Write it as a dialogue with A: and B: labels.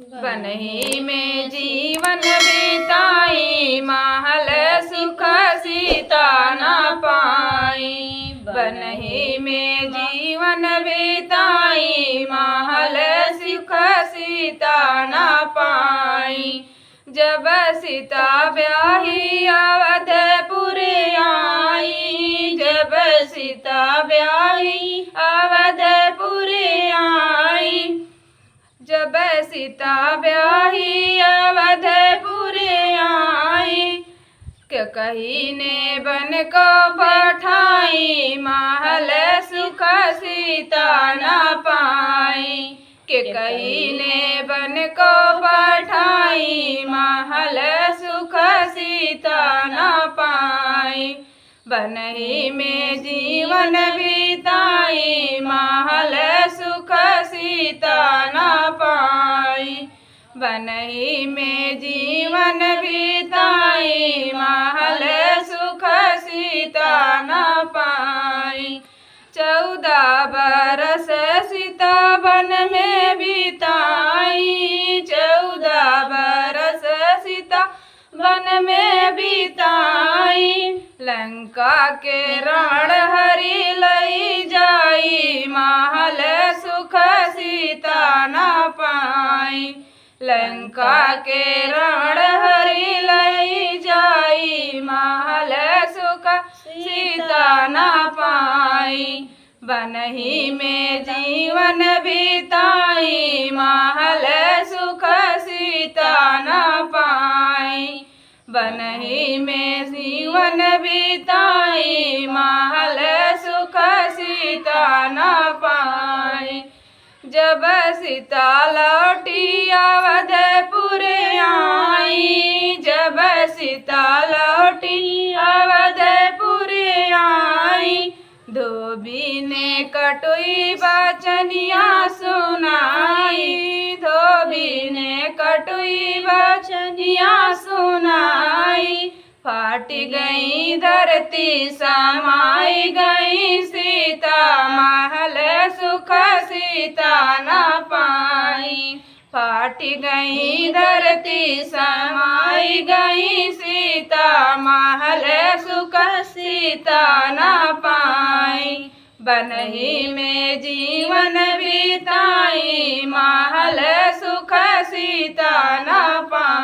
A: बनहि में जीवन बिताई, महल सुख सीता न पाई। बनहि में जीवन बिताई, महल सुख सीता न पाई। जब सीता ब्याही अवधपुर आई, जब सीता ब्याही अवधपुर आई, जब सीता ब्याही अवधपुर आई। कही ने बन को पठाई, महल सुख सीता न पाई। कही ने बन को पठाई, महल सुख सीता न पाई। बनहि में जीवन बिताई, महल सुख सीता न पाई। बनहि में जीवन बिताई, महल सुख सीता न पाई। 14 बरस सीता वन में बिताई, 14 बरस सीता वन में बिताई। लंका के राण हरि लई जाई, महल सुख सीता न पाई। लंका के राण हरि लई जाई, महल सुख सीता न पाई। बनहि में जीवन बिताई, महल सुख सीता न पाई। बनहि में जीवन बिताई, महल सुख सीता न पाई। जब सीता लौटी अवधपुर आई, जब सीता लौटी अवधपुर आई। धोबी ने कटुई बचनिया सुनाई, धोबी ने कटुई बचनिया सुनाई। फाट गई धरती समाई गई सीता, महल सुख सीता न पाई। फाट गई धरती समाई गई सीता, महल सुख सीता न पाई। बनहि में जीवन बिताई, महल सुख सीता न पाई।